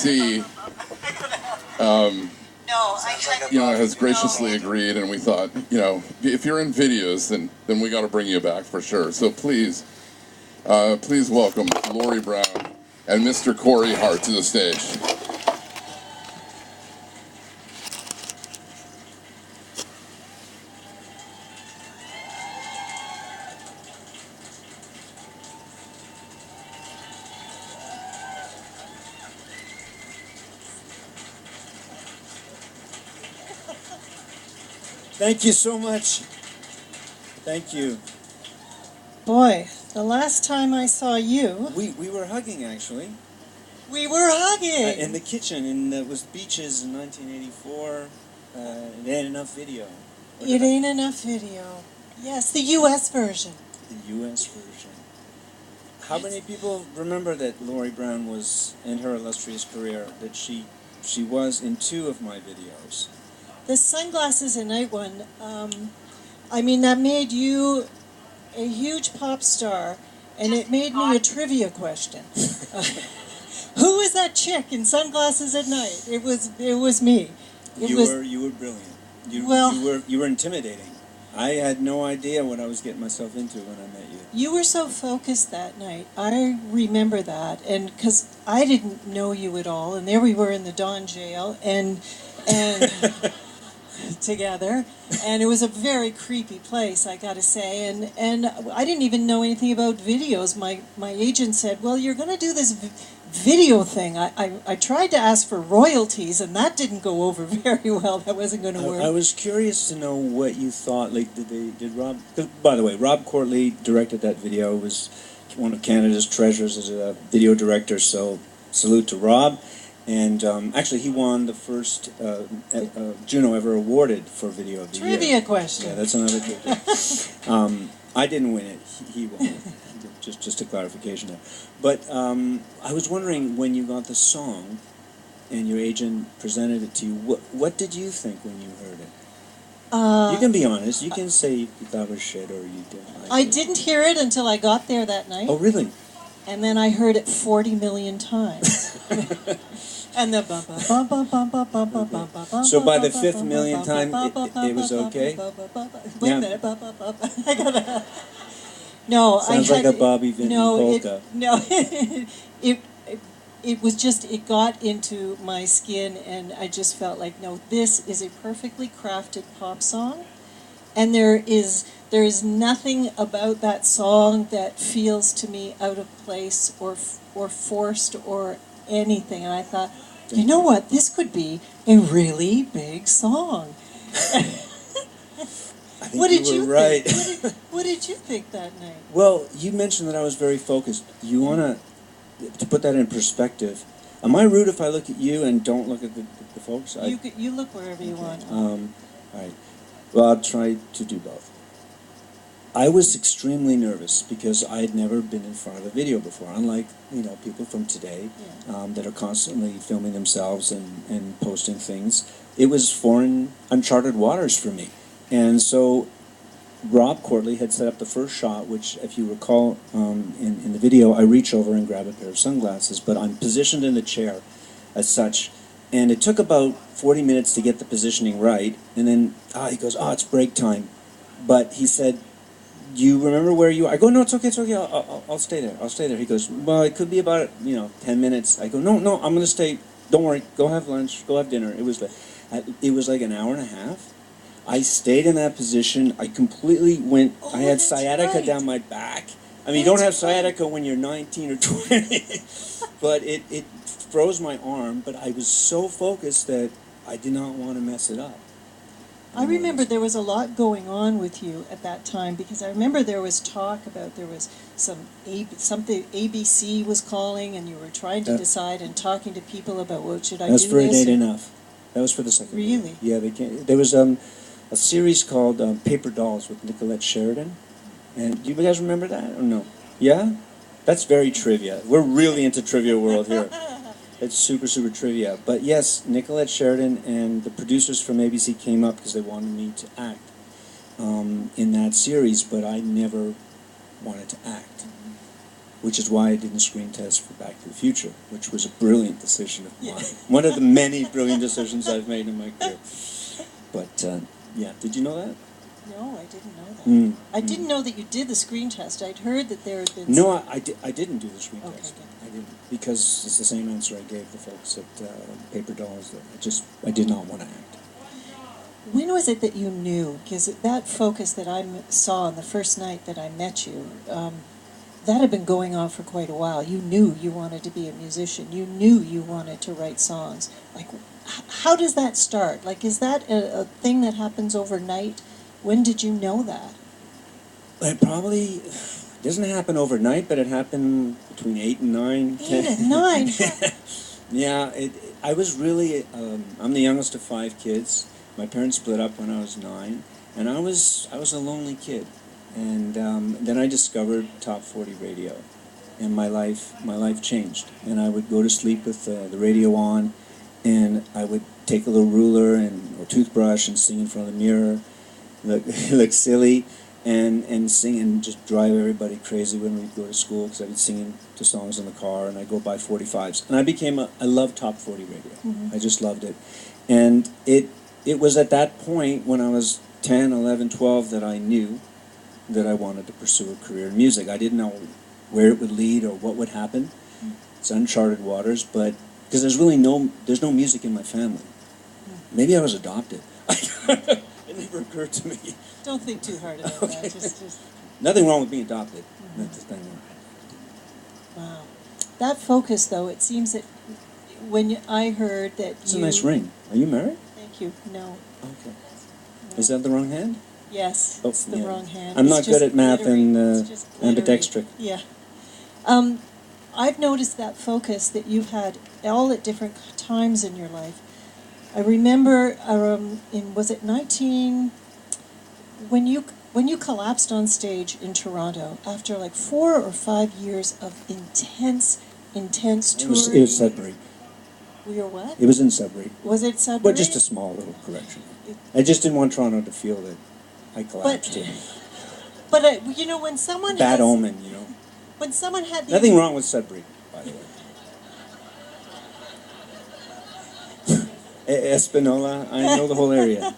D, has graciously agreed, and we thought, if you're in videos, then we got to bring you back for sure. So please welcome Lori Brown and Mr. Corey Hart to the stage. Thank you so much. Thank you. Boy, the last time I saw you... We were hugging, actually. We were hugging! In the kitchen, and it was Beaches in 1984. It Ain't Enough Video. It Ain't Enough Video. Yes, the U.S. version. The U.S. version. How many people remember that Lori Brown was, in her illustrious career, that she was in 2 of my videos? The Sunglasses at Night one, that made you a huge pop star, and it made me a trivia question. Who was that chick in Sunglasses at Night? It was me. You were brilliant. You were intimidating. I had no idea what I was getting myself into when I met you. You were so focused that night. I remember that, and because I didn't know you at all, and there we were in the Don jail, and together, and it was a very creepy place, I gotta say, and I didn't even know anything about videos. My agent said, well, you're gonna do this video thing. I tried to ask for royalties, and that didn't go over very well. That wasn't going to work. I was curious to know what you thought. Like, did Rob? By the way, Rob Courtley directed that video. Was one of Canada's treasures as a video director. So salute to Rob. And actually, he won the first Juno ever awarded for Video of the Year. Trivia question. Yeah, that's another trivia. I didn't win it. He won it. Just a clarification there. But I was wondering, when you got the song and your agent presented it to you, what did you think when you heard it? You can be honest. You can say you thought it was shit or you didn't like it. I didn't hear it until I got there that night. Oh, really? And then I heard it 40 million times. And the bum bum bum bum bum bum bum bum bum bum. So by the 5th million time, it was okay? Wait a minute. I gotta... No, sounds like a Bobby Vinton polka. It was just, it got into my skin, and I just felt like, no, this is a perfectly crafted pop song, and there is nothing about that song that feels to me out of place or forced or anything. And I thought, you know what, this could be a really big song. What did you right. think? What did you think that night? Well, you mentioned that I was very focused. You want to put that in perspective. Am I rude if I look at you and don't look at the folks? You look wherever you want. All right. Well, I'll try to do both. I was extremely nervous because I had never been in front of a video before, unlike people from today that are constantly filming themselves and posting things. It was foreign, uncharted waters for me. And so Rob Courtley had set up the first shot, which, if you recall, in the video, I reach over and grab a pair of sunglasses, but I'm positioned in the chair as such. And it took about 40 minutes to get the positioning right. And then he goes, it's break time. But he said, do you remember where you are? I go, no, it's okay. I'll stay there. I'll stay there. He goes, well, it could be about 10 minutes. I go, no, I'm going to stay. Don't worry. Go have lunch. Go have dinner. It was like an hour and a half. I stayed in that position. I completely went. I had sciatica down my back. I mean, you don't have sciatica when you're 19 or 20, but it froze my arm. But I was so focused that I did not want to mess it up. I remember there was a lot going on with you at that time, because I remember there was talk about there was something ABC was calling, and you were trying to decide and talking to people about what should I do. That was for It Ain't Enough. That was for the second. Really? Yeah, there was a series called Paper Dolls with Nicolette Sheridan. And do you guys remember that or no? Yeah? That's very trivia. We're really into trivia world here. It's super, super trivia. But yes, Nicolette Sheridan and the producers from ABC came up because they wanted me to act in that series, but I never wanted to act. which is why I didn't screen test for Back to the Future, which was a brilliant decision of mine. Yeah. One of the many brilliant decisions I've made in my career. But, yeah, did you know that? No, I didn't know that. Mm. I didn't know that you did the screen test. I'd heard that there had been... No, I didn't do the screen Okay, test. good. I didn't, because it's the same answer I gave the folks at Paper Dolls, that I did not want to act. When was it that you knew? Because that focus that I saw on the first night that I met you, that had been going on for quite a while. You knew you wanted to be a musician. You knew you wanted to write songs. Like, how does that start? Like, is that a thing that happens overnight? When did you know that? It probably doesn't happen overnight, but it happened between 8 and 9. 8 and 9? Yeah, I was really, I'm the youngest of 5 kids. My parents split up when I was 9, and I was a lonely kid. And then I discovered Top 40 radio, and my life changed. And I would go to sleep with the radio on, and I would take a little ruler or toothbrush and sing in front of the mirror, look silly, and sing and just drive everybody crazy when we'd go to school, because I'd be singing to songs in the car, and I'd go buy 45s. And I loved Top 40 radio. Mm-hmm. I just loved it. And it was at that point when I was 10, 11, 12 that I knew that I wanted to pursue a career in music. I didn't know where it would lead or what would happen. Mm. It's uncharted waters, but because there's no music in my family. Maybe I was adopted. It never occurred to me. Don't think too hard about Okay. that. Just... Nothing wrong with being adopted. Mm-hmm. That's the thing. Wow. That focus, though, it seems that when I heard that It's a nice ring. Are you married? Thank you. No. Okay. No. Is that the wrong hand? Yes, Oh, it's the yeah. wrong hand. I'm It's not just good at math glittery. and It's just glittery. ambidextric. Yeah. I've noticed that focus that you've had all at different times in your life. I remember was it 19 when you collapsed on stage in Toronto after like 4 or 5 years of intense touring. It was Sudbury. We were what? It was in Sudbury. Was it Sudbury? Well, just a small little correction. I just didn't want Toronto to feel that I collapsed. But you know, when someone Bad has, omen, you know. when someone had the Nothing wrong with Sudbury, by the way. Espanola, I know the whole area.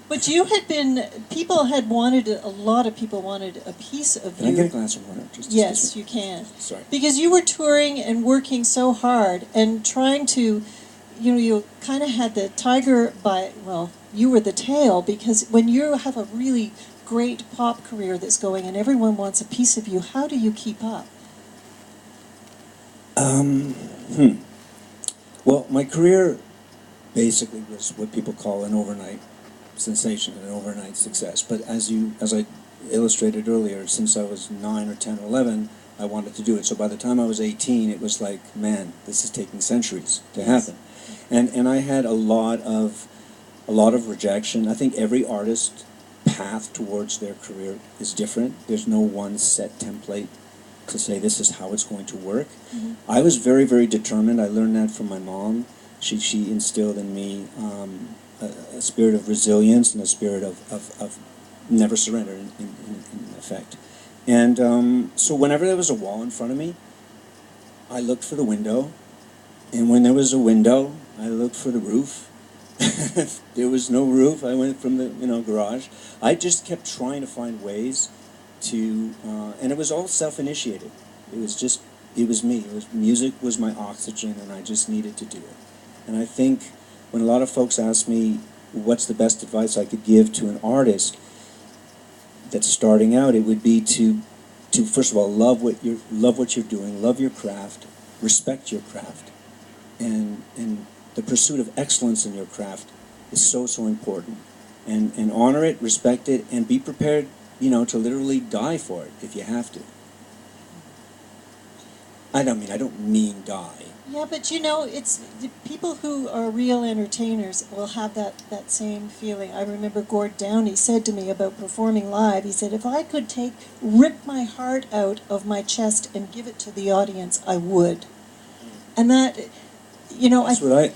But you had been, people had wanted, a lot of people wanted a piece of Can you. I get a glass of water? Just Yes, you can. Sorry. Because you were touring and working so hard and trying to, you know, you kind of had the tiger by, well, you were the tail, because when you have a really great pop career that's going and everyone wants a piece of you, how do you keep up? Well, my career basically was what people call an overnight sensation, an overnight success. But as I illustrated earlier, since I was 9 or 10 or 11, I wanted to do it. So by the time I was 18, it was like, man, this is taking centuries to happen. And I had a lot of rejection. I think every artist's path towards their career is different. There's no one set template to say this is how it's going to work. Mm-hmm. I was very, very determined. I learned that from my mom. She instilled in me a spirit of resilience and a spirit of never surrender, in effect. And so whenever there was a wall in front of me, I looked for the window. And when there was a window, I looked for the roof. If there was no roof, I went from the garage. I just kept trying to find ways to, and it was all self-initiated. It was me. Music was my oxygen, and I just needed to do it. And I think when a lot of folks ask me what's the best advice I could give to an artist that's starting out, it would be to first of all love what you're doing, love your craft, respect your craft, and the pursuit of excellence in your craft is so important. And honor it, respect it, and be prepared, to literally die for it if you have to. I don't mean die. Yeah, but it's the people who are real entertainers will have that same feeling. I remember Gord Downey said to me about performing live, he said, if I could rip my heart out of my chest and give it to the audience, I would. And that,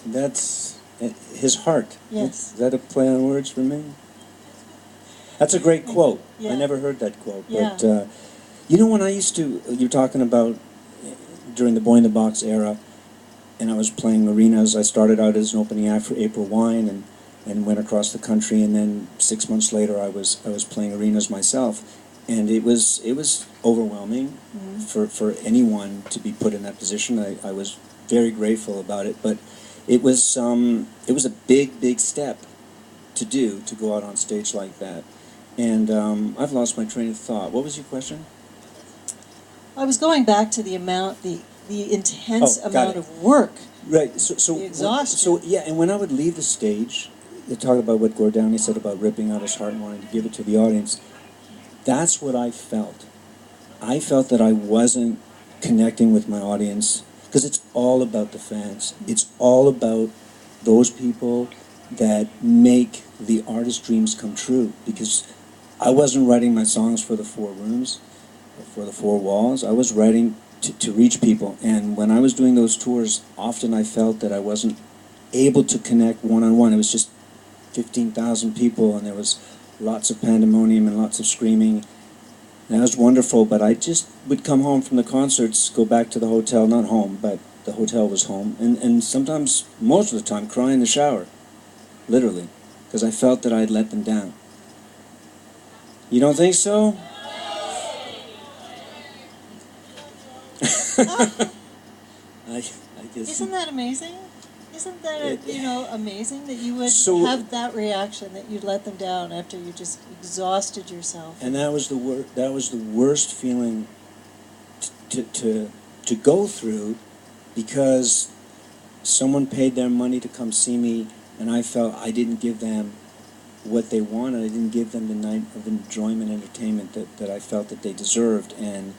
That's his heart. Yes. Is that a play on words for me? That's a great quote. Yeah. I never heard that quote. Yeah. But, You know, when I used to, you're talking about during the Boy in the Box era, and I was playing arenas. I started out as an opening act for April Wine, and went across the country, and then 6 months later I was playing arenas myself, and it was overwhelming for anyone to be put in that position. I was very grateful about it, but it was a big step to go out on stage like that. And I've lost my train of thought. What was your question? I was going back to the intense Oh, got amount it. of work. Right. So The exhaustion. So yeah, and when I would leave the stage, to talk about what Gord Downey said about ripping out his heart and wanting to give it to the audience, that's what I felt. I felt that I wasn't connecting with my audience, because it's all about the fans. It's all about those people that make the artist's dreams come true, because I wasn't writing my songs for the four rooms, or for the four walls. I was writing to reach people, and when I was doing those tours, often I felt that I wasn't able to connect one-on-one. It was just 15,000 people, and there was lots of pandemonium and lots of screaming. And that was wonderful, but I just would come home from the concerts, go back to the hotel, not home, but the hotel was home, and sometimes, most of the time, cry in the shower, literally, because I felt that I'd let them down. You don't think so? I guess. Isn't that amazing? Isn't that amazing that you would So- have that reaction, that you'd let them down after you just exhausted yourself? And that was the worst feeling to go through, because someone paid their money to come see me, and I felt I didn't give them what they wanted. I didn't give them the night of enjoyment, entertainment that I felt that they deserved. And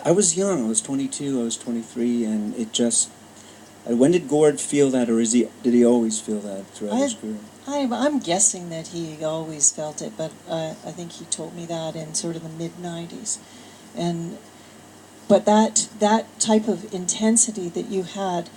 I was young. I was 22. I was 23, and it just. When did Gord feel that, or did he always feel that throughout his career? I'm guessing that he always felt it, but I think he told me that in sort of the mid-90s. But that type of intensity that you had,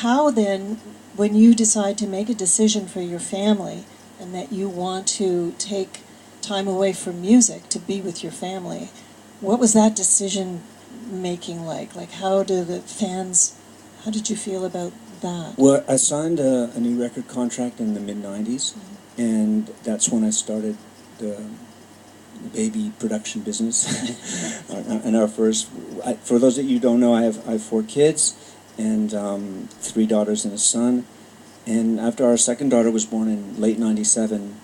how then, when you decide to make a decision for your family and that you want to take time away from music to be with your family, what was that decision making like? Like, how did you feel about that? Well, I signed a new record contract in the mid-90s, and that's when I started the baby production business. And our first, for those that you don't know, I have 4 kids, and 3 daughters and a son. And after our second daughter was born in late '97,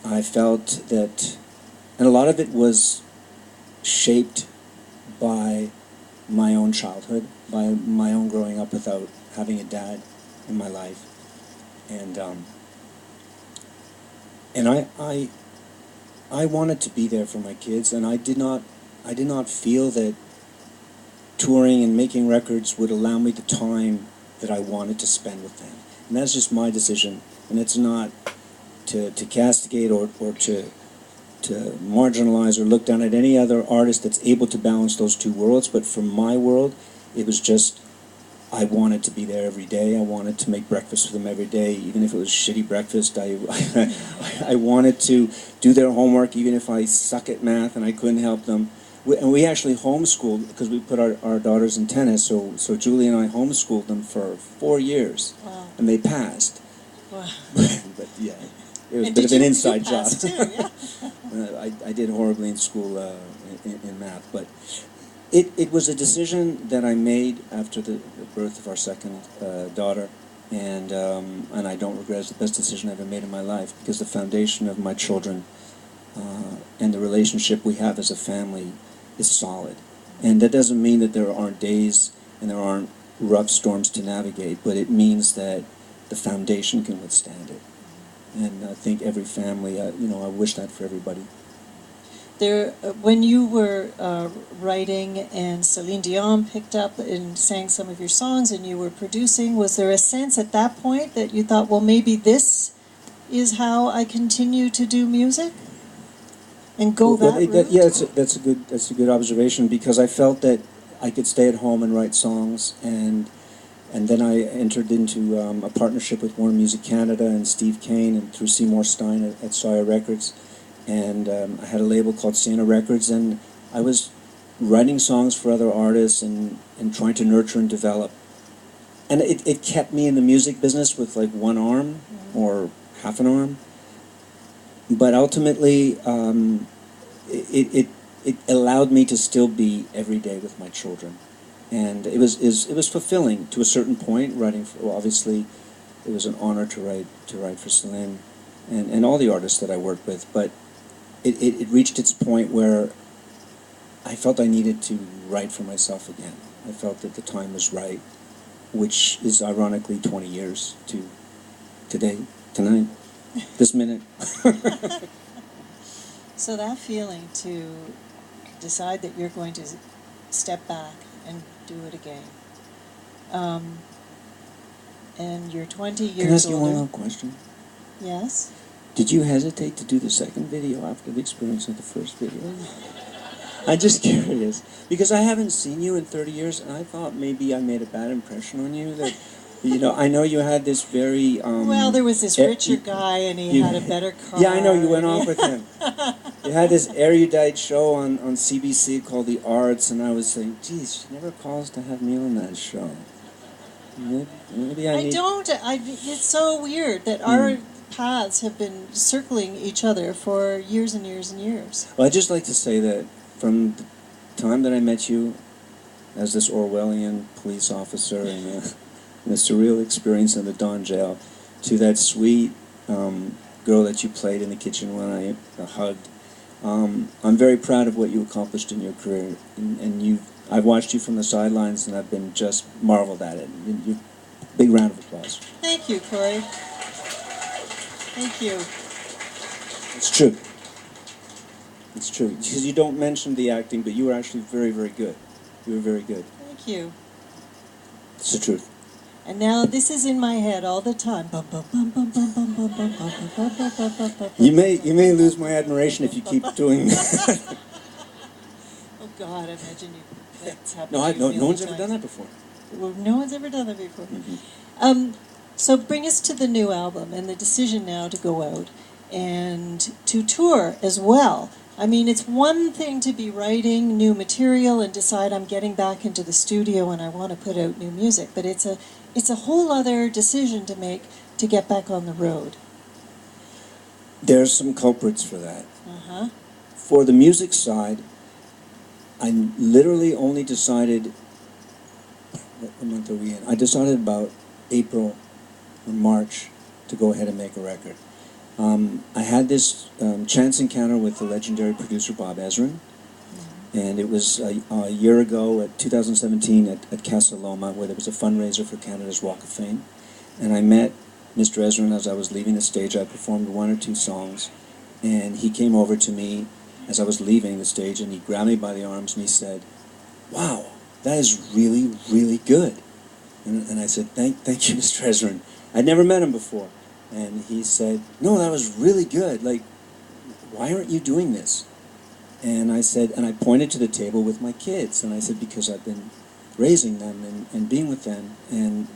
I felt that, and a lot of it was shaped by my own childhood, by my own growing up without having a dad in my life, and I wanted to be there for my kids, and I did not feel that touring and making records would allow me the time that I wanted to spend with them. And that's just my decision, and it's not to castigate or to marginalize or look down at any other artist that's able to balance those two worlds. But for my world, it was just, I wanted to be there every day. I wanted to make breakfast for them every day, even if it was shitty breakfast. I wanted to do their homework, even if I suck at math and I couldn't help them. And we actually homeschooled, because we put our daughters in tennis, so Julie and I homeschooled them for 4 years. Wow. And they passed. Wow. But yeah, it was a And bit of did an you inside job. pass too, yeah. I did horribly in school in math, but it was a decision that I made after the birth of our second daughter, and I don't regret it. It's the best decision I ever made in my life, because the foundation of my children and the relationship we have as a family is solid. And that doesn't mean that there aren't days and there aren't rough storms to navigate, but it means that the foundation can withstand it. And I think every family, I wish that for everybody. When you were writing and Celine Dion picked up and sang some of your songs and you were producing, was there a sense at that point that you thought, well, maybe this is how I continue to do music? And go that route? Yeah, that's a good observation, because I felt that I could stay at home and write songs, and then I entered into a partnership with Warner Music Canada and Steve Kane, and through Seymour Stein at Sawyer Records, and I had a label called Sienna Records, and I was writing songs for other artists and trying to nurture and develop. And it kept me in the music business with like one arm or half an arm. But ultimately, it allowed me to still be every day with my children. And it was fulfilling to a certain point, writing for, well, obviously, it was an honor to write for Celine and all the artists that I worked with, but it reached its point where I felt I needed to write for myself again. I felt that the time was right, which is ironically 20 years to today, tonight, this minute. So that feeling to decide that you're going to step back and do it again. And you're 20 years older. Can I ask you one more question? Yes? Did you hesitate to do the second video after the experience of the first video? I'm just curious, because I haven't seen you in 30 years, and I thought maybe I made a bad impression on you. That, you know, I know you had this very... well, there was this richer guy, and he had a better car. Yeah, I know, you went off with him. You had this erudite show on CBC called The Arts, and I was saying, geez, she never calls to have me on that show. Maybe I need... It's so weird that our paths have been circling each other for years and years and years. Well, I'd just like to say that from the time that I met you as this Orwellian police officer and the surreal experience in the Don jail, to that sweet girl that you played in the kitchen when I hugged, I'm very proud of what you accomplished in your career, and I've watched you from the sidelines, and I've been just marveled at it. Big round of applause. Thank you, Corey. Thank you. It's true. It's true. Because you don't mention the acting, but you were actually very, very good. You were very good. Thank you. It's the truth. And now this is in my head all the time. You may lose my admiration if you keep doing that. Oh God, imagine you. That's happened. No one's ever done that before. Well, no one's ever done that before. Mm-hmm. So bring us to the new album and the decision now to go out and to tour as well. I mean, it's one thing to be writing new material and decide I'm getting back into the studio and I want to put out new music, but it's a whole other decision to make to get back on the road. There's some culprits for that. Uh-huh. For the music side, I literally only decided, what month are we in? I decided about April or March to go ahead and make a record. I had this chance encounter with the legendary producer Bob Ezrin, and it was a year ago, at 2017, at Casa Loma, where there was a fundraiser for Canada's Walk of Fame. And I met Mr. Ezrin as I was leaving the stage. I performed one or two songs, and he came over to me as I was leaving the stage, and he grabbed me by the arms and he said, "Wow, that is really, really good." And I said, thank you, Mr. Ezrin. I'd never met him before. And he said, "No, that was really good. Like, why aren't you doing this?" And I said, and I pointed to the table with my kids, and I said, because I've been raising them and being with them, and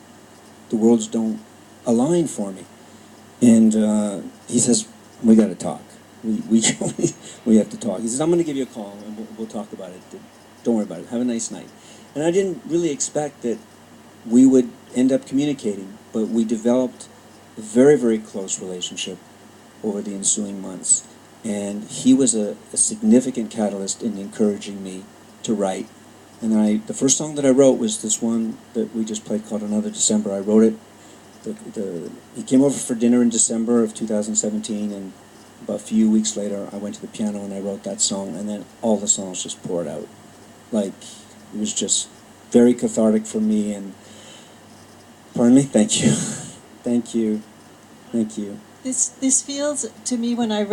the worlds don't align for me. And he says, "We got to talk. We have to talk." He says, "I'm going to give you a call, and we'll talk about it. Don't worry about it. Have a nice night." And I didn't really expect that we would end up communicating, but we developed a very, very close relationship over the ensuing months. And he was a significant catalyst in encouraging me to write. And the first song that I wrote was this one that we just played called Another December. I wrote it. He came over for dinner in December of 2017, and about a few weeks later I went to the piano and I wrote that song, and then all the songs just poured out. Like, it was just very cathartic for me. And pardon me? Thank you. Thank you. Thank you. This feels to me, when I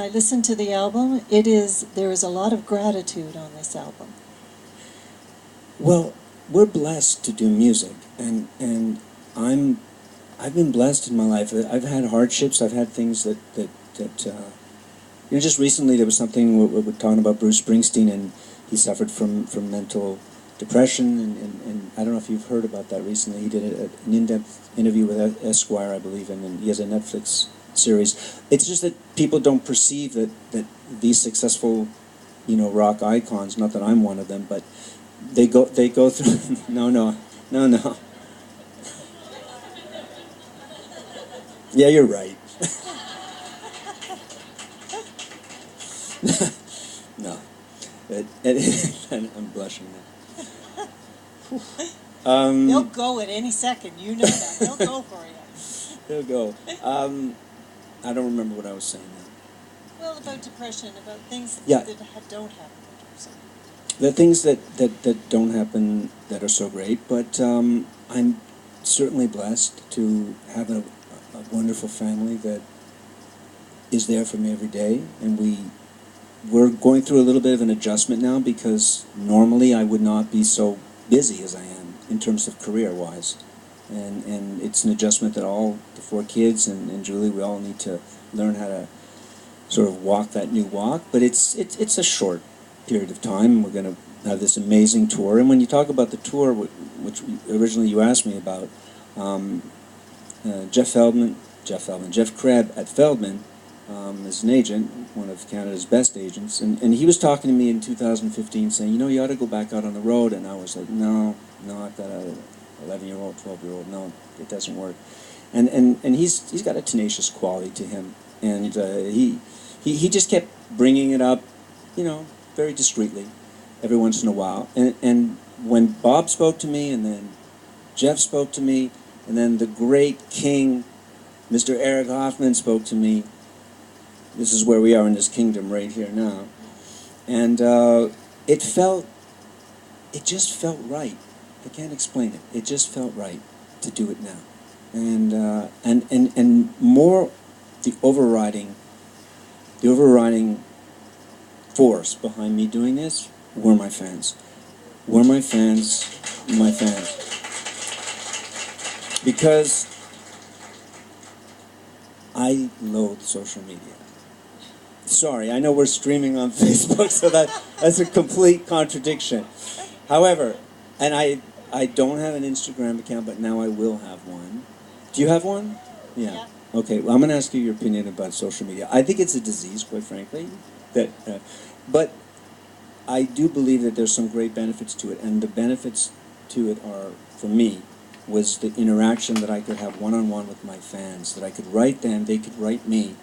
listen to the album, there is a lot of gratitude on this album. Well, we're blessed to do music, and I've been blessed in my life. I've had hardships. I've had things that just recently there was something we're talking about Bruce Springsteen, and he suffered from mental depression, and I don't know if you've heard about that recently. He did an in-depth interview with Esquire, I believe, and he has a Netflix series. It's just that people don't perceive that these successful you know, rock icons. Not that I'm one of them, but they go through. No. Yeah, you're right. No, and I'm blushing now. They'll go at any second. You know that. They'll go for you. They'll go. I don't remember what I was saying now. Well, about depression, about things Yeah. that don't happen. So. The things that don't happen that are so great, but I'm certainly blessed to have a wonderful family that is there for me every day, and we're going through a little bit of an adjustment now because normally I would not be so busy as I am in terms of career-wise, and it's an adjustment that all the 4 kids and Julie, we all need to learn how to sort of walk that new walk, but it's a short period of time. We're going to have this amazing tour, and when you talk about the tour, which originally you asked me about, Jeff Krebs at Feldman is an agent, one of Canada's best agents, and he was talking to me in 2015 saying, you know, you ought to go back out on the road, and I was like, no, I've got a 11-year-old, 12-year-old, no, it doesn't work. And he's got a tenacious quality to him, and he just kept bringing it up, you know, very discreetly every once in a while. And when Bob spoke to me, and then Jeff spoke to me, and then the great king, Mr. Eric Hoffman, spoke to me, this is where we are in this kingdom right here now. And it just felt right. I can't explain it. It just felt right to do it now. And more the overriding force behind me doing this were my fans. My fans. Because I loathe social media. Sorry, I know we're streaming on Facebook, so that's a complete contradiction. However, and I don't have an Instagram account, but now I will have one. Do you have one? Yeah. Okay, well, I'm going to ask you your opinion about social media. I think it's a disease, quite frankly, but I do believe that there's some great benefits to it, and the benefits to it are, for me, was the interaction that I could have one-on-one with my fans, that I could write them, they could write me,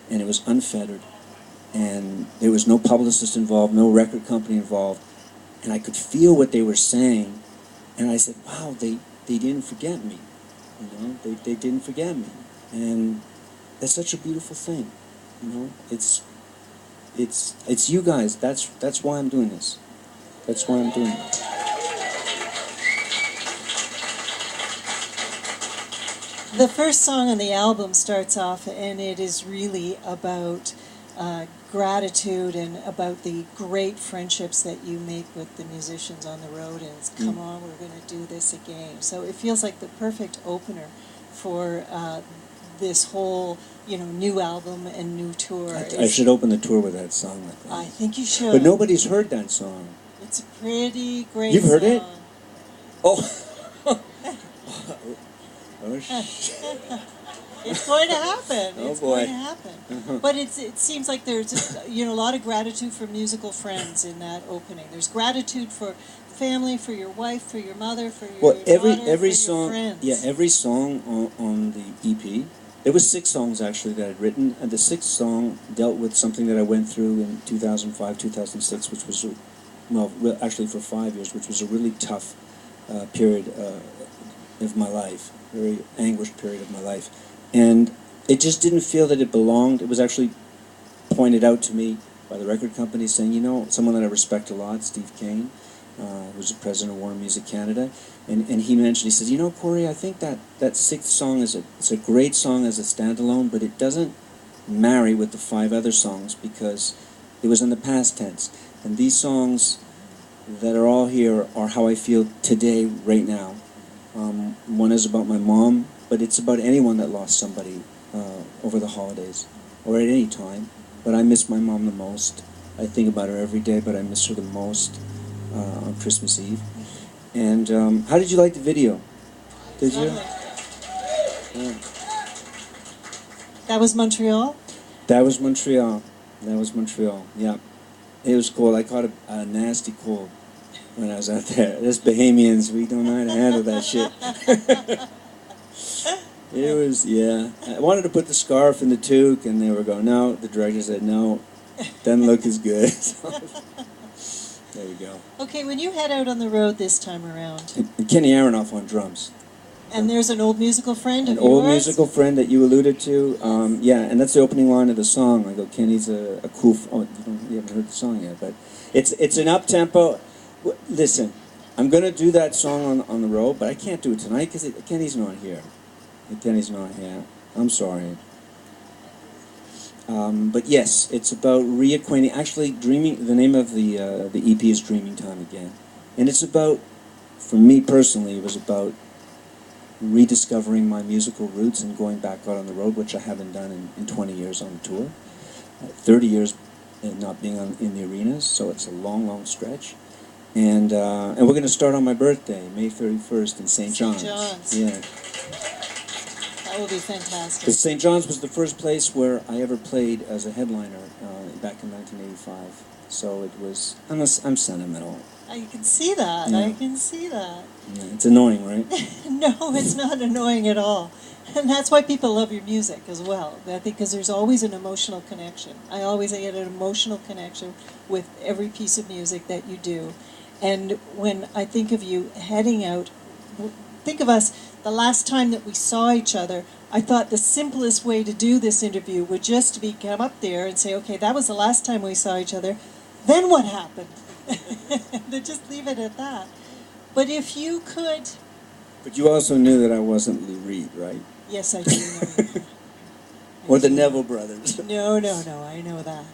and it was unfettered, and there was no publicist involved, no record company involved, and I could feel what they were saying, and I said, wow, they didn't forget me, you know, they didn't forget me, and that's such a beautiful thing, you know, it's you guys, that's why I'm doing this, that's why I'm doing it. The first song on the album starts off, and it is really about gratitude and about the great friendships that you make with the musicians on the road, and it's, come on, we're going to do this again. So it feels like the perfect opener for this whole, you know, new album and new tour. I should open the tour with that song. I think you should. But nobody's heard that song. It's a pretty great You've heard song. it? Oh. Oh, shit. It's going to happen. Oh, it's boy. going to happen. But it seems like there's a lot of gratitude for musical friends in that opening. There's gratitude for family, for your wife, for your mother, for your daughter, every for song, your friends. yeah, every song on the EP. There was 6 songs actually that I'd written, and the 6th song dealt with something that I went through in 2005, 2006, which was, actually for 5 years, which was a really tough period of my life, very anguished period of my life. And it just didn't feel that it belonged. It was actually pointed out to me by the record company saying, you know, someone that I respect a lot, Steve Kane, who's the president of Warner Music Canada, and he mentioned, he says, you know, Corey, I think that 6th song it's a great song as a standalone, but it doesn't marry with the 5 other songs because it was in the past tense. And these songs that are all here are how I feel today, right now. One is about my mom, but it's about anyone that lost somebody over the holidays or at any time. But I miss my mom the most. I think about her every day, but I miss her the most on Christmas Eve. And how did you like the video? Did you? Yeah. That was Montreal? That was Montreal. Yeah. It was cold. I caught a nasty cold when I was out there. Us Bahamians, we don't know how to handle that shit. It was, yeah. I wanted to put the scarf and the toque, and they were going, no. The director said, no, doesn't look as good. So, there we go. Okay, when you head out on the road this time around, And Kenny Aronoff on drums. and there's an old musical friend of An yours? old musical friend that you alluded to. Yeah, and that's the opening line of the song. I go, Kenny's a cool... you haven't heard the song yet, but it's an up-tempo... Listen, I'm going to do that song on the road, but I can't do it tonight because Kenny's not here. Kenny's not here. I'm sorry. But yes, it's about reacquainting. Actually, dreaming. The name of the EP is "Dreaming Time Again," and it's about, for me personally, it was about rediscovering my musical roots and going back out on the road, which I haven't done in 20 years on tour, 30 years not being in the arenas. So it's a long, long stretch. And we're going to start on my birthday, May 31st in St. John's. St. John's. Yeah. That will be fantastic. Because St. John's was the first place where I ever played as a headliner back in 1985. So it was... I'm sentimental. I can see that. Yeah. I can see that. Yeah, it's annoying, right? No, it's not annoying at all. And that's why people love your music as well. I think because there's always an emotional connection. I always get an emotional connection with every piece of music that you do. And when I think of you heading out, think of us, the last time that we saw each other, I thought the simplest way to do this interview would just to be come up there and say, okay, that was the last time we saw each other. Then what happened? Then just leave it at that. But if you could... But you also knew that I wasn't Lou Reed, right? Yes, I do. Or the Neville Brothers. No, I know that.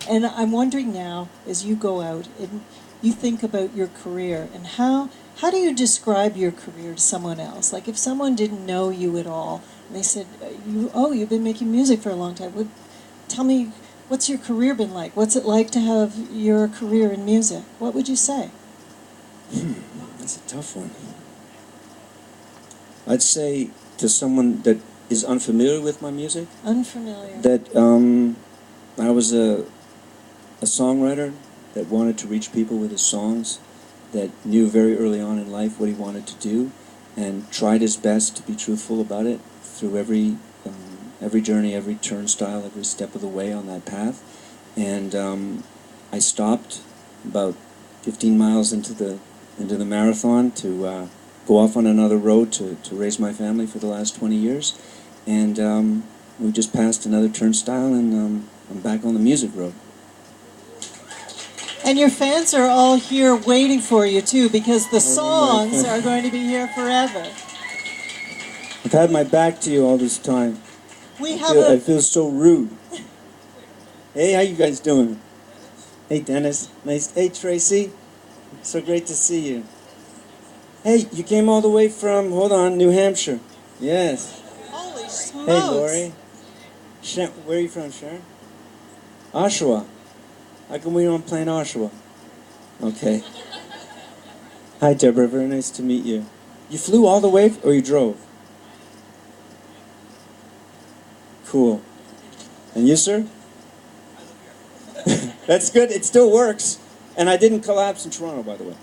And I'm wondering now, as you go out and you think about your career, and how do you describe your career to someone else? Like if someone didn't know you at all, and they said, you've been making music for a long time. Tell me, what's your career been like? What's it like to have your career in music? What would you say? That's a tough one. I'd say to someone that is unfamiliar with my music, Unfamiliar. that I was a songwriter that wanted to reach people with his songs, that knew very early on in life what he wanted to do, and tried his best to be truthful about it through every journey, every turnstile, every step of the way on that path. And I stopped about 15 miles into the marathon to go off on another road to raise my family for the last 20 years. And we just passed another turnstile, and I'm back on the music road. And your fans are all here waiting for you too, because the songs are going to be here forever. I've had my back to you all this time. I feel so rude. Hey, how you guys doing? Hey, Dennis. Nice. Hey, Tracy. So great to see you. Hey, you came all the way from, New Hampshire. Yes. Holy smokes. Hey, Lori. Where are you from, Sharon? Oshawa. How come we don't play in Oshawa? Okay. Hi, Deborah. Very nice to meet you. You flew all the way, or you drove? Cool. And you, sir? That's good. It still works. And I didn't collapse in Toronto, by the way.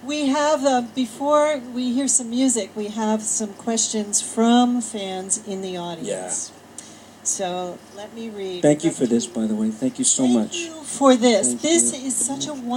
We have, before we hear some music, we have some questions from fans in the audience. Yeah. So let me read. Thank you for this, by the way. Thank you so much. Thank you for this. Thank This you. is such a wonderful